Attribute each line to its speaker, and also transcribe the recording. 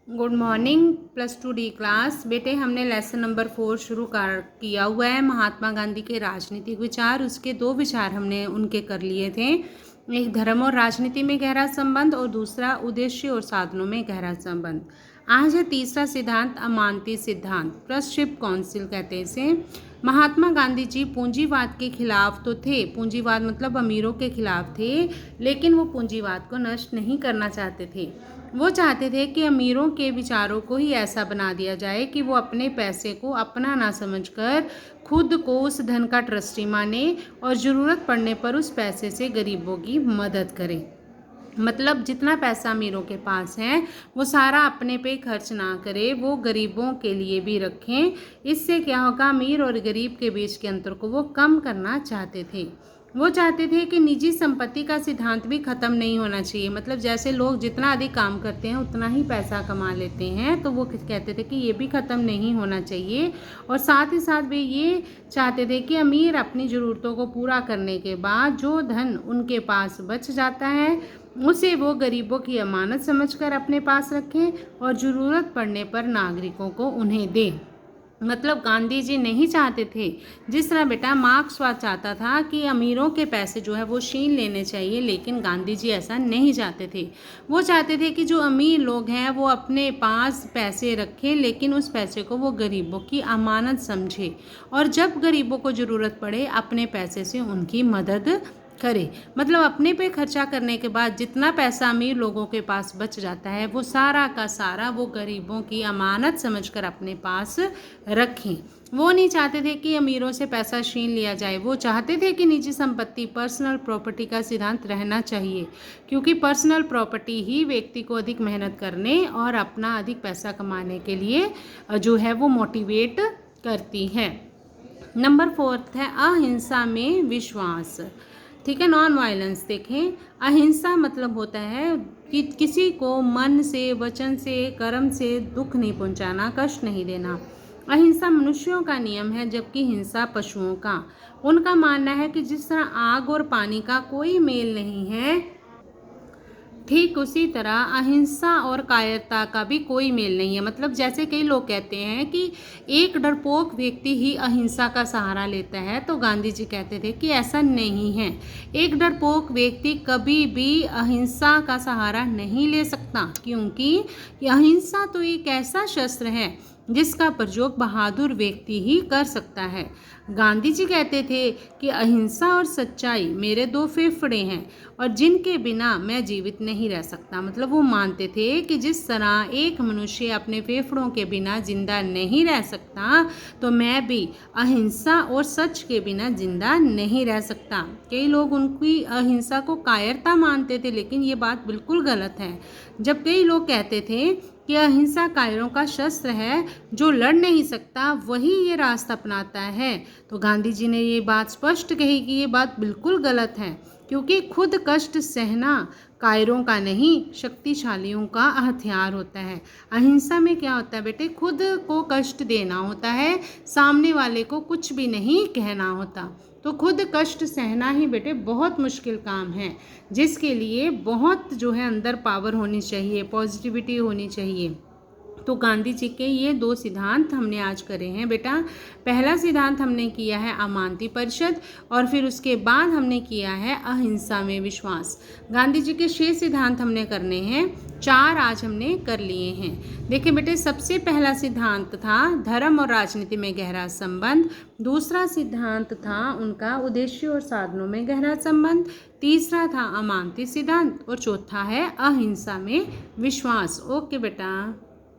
Speaker 1: Good morning plus 2D class. बेटे हमने lesson number 4 शुरू किया हुआ है। महात्मा गांधी के राजनीतिक विचार, उसके 2 विचार हमने उनके कर लिए थे। एक धर्म और राजनीति में गहरा संबंध और दूसरा उद्देश्य और साधनों में गहरा संबंध। आज है तीसरा सिद्धांत, अमानती सिद्धांत। प्रेसशिप काउंसिल कहते हैं इसे। महात्मा गांधी जी पूंजीवाद के खिलाफ तो थे, पूंजीवाद मतलब अमीरों के खिलाफ थे, लेकिन वो पूंजीवाद को नष्ट नहीं करना चाहते थे। वो चाहते थे कि अमीरों के विचारों को ही ऐसा बना दिया जाए कि वो अपने पैसे को अपना ना समझकर खुद को उस धन का ट्रस्टी माने और ज़रूरत पड़ने पर उस पैसे से गरीबों की मदद करें। मतलब जितना पैसा अमीरों के पास है वो सारा अपने पे खर्च ना करे, वो गरीबों के लिए भी रखें। इससे क्या होगा, अमीर और गरीब के बीच के अंतर को वो कम करना चाहते थे। वो चाहते थे कि निजी संपत्ति का सिद्धांत भी ख़त्म नहीं होना चाहिए। मतलब जैसे लोग जितना अधिक काम करते हैं उतना ही पैसा कमा लेते हैं, तो वो कहते थे कि ये भी ख़त्म नहीं होना चाहिए। और साथ ही साथ वे ये चाहते थे कि अमीर अपनी ज़रूरतों को पूरा करने के बाद जो धन उनके पास बच जाता है उसे वो गरीबों की अमानत समझकर अपने पास रखें और ज़रूरत पड़ने पर नागरिकों को उन्हें दें। मतलब गांधी जी नहीं चाहते थे, जिस तरह बेटा मार्क्सवाद चाहता था कि अमीरों के पैसे जो है वो छीन लेने चाहिए, लेकिन गांधी जी ऐसा नहीं चाहते थे। वो चाहते थे कि जो अमीर लोग हैं वो अपने पास पैसे रखें, लेकिन उस पैसे को वो गरीबों की अमानत समझे और जब गरीबों को ज़रूरत पड़े अपने पैसे से उनकी मदद करे। मतलब अपने पे खर्चा करने के बाद जितना पैसा अमीर लोगों के पास बच जाता है वो सारा का सारा वो गरीबों की अमानत समझकर अपने पास रखें। वो नहीं चाहते थे कि अमीरों से पैसा छीन लिया जाए। वो चाहते थे कि निजी संपत्ति, पर्सनल प्रॉपर्टी का सिद्धांत रहना चाहिए, क्योंकि पर्सनल प्रॉपर्टी ही व्यक्ति को अधिक मेहनत करने और अपना अधिक पैसा कमाने के लिए जो है वो मोटिवेट करती है। नंबर 4 है अहिंसा में विश्वास। ठीक है, नॉन वायलेंस। देखें, अहिंसा मतलब होता है कि किसी को मन से, वचन से, कर्म से दुख नहीं पहुंचाना, कष्ट नहीं देना। अहिंसा मनुष्यों का नियम है, जबकि हिंसा पशुओं का। उनका मानना है कि जिस तरह आग और पानी का कोई मेल नहीं है, ठीक उसी तरह अहिंसा और कायरता का भी कोई मेल नहीं है। मतलब जैसे कई लोग कहते हैं कि एक डरपोक व्यक्ति ही अहिंसा का सहारा लेता है, तो गांधी जी कहते थे कि ऐसा नहीं है। एक डरपोक व्यक्ति कभी भी अहिंसा का सहारा नहीं ले सकता, क्योंकि अहिंसा तो एक ऐसा शस्त्र है जिसका प्रयोग बहादुर व्यक्ति ही कर सकता है। गांधी जी कहते थे कि अहिंसा और सच्चाई मेरे 2 फेफड़े हैं और जिनके बिना मैं जीवित नहीं रह सकता। मतलब वो मानते थे कि जिस तरह एक मनुष्य अपने फेफड़ों के बिना जिंदा नहीं रह सकता, तो मैं भी अहिंसा और सच के बिना जिंदा नहीं रह सकता। कई लोग उनकी अहिंसा को कायरता मानते थे, लेकिन ये बात बिल्कुल गलत है। जब कई लोग कहते थे कि अहिंसा कायरों का शस्त्र है, जो लड़ नहीं सकता वही ये रास्ता अपनाता है, तो गांधी जी ने ये बात स्पष्ट कही कि ये बात बिल्कुल गलत है, क्योंकि खुद कष्ट सहना कायरों का नहीं, शक्तिशालियों का हथियार होता है। अहिंसा में क्या होता है बेटे, खुद को कष्ट देना होता है, सामने वाले को कुछ भी नहीं कहना होता। तो खुद कष्ट सहना ही बेटे बहुत मुश्किल काम है, जिसके लिए बहुत जो है अंदर पावर होनी चाहिए, पॉजिटिविटी होनी चाहिए। तो गांधी जी के ये 2 सिद्धांत हमने आज करे हैं बेटा। पहला सिद्धांत हमने किया है अमानती परिषद, और फिर उसके बाद हमने किया है अहिंसा में विश्वास। गांधी जी के 6 सिद्धांत हमने करने हैं, 4 आज हमने कर लिए हैं। देखिए बेटे, सबसे पहला सिद्धांत था धर्म और राजनीति में गहरा संबंध। दूसरा सिद्धांत था उनका उद्देश्य और साधनों में गहरा संबंध। तीसरा था अमानती सिद्धांत और चौथा है अहिंसा में विश्वास। ओके बेटा।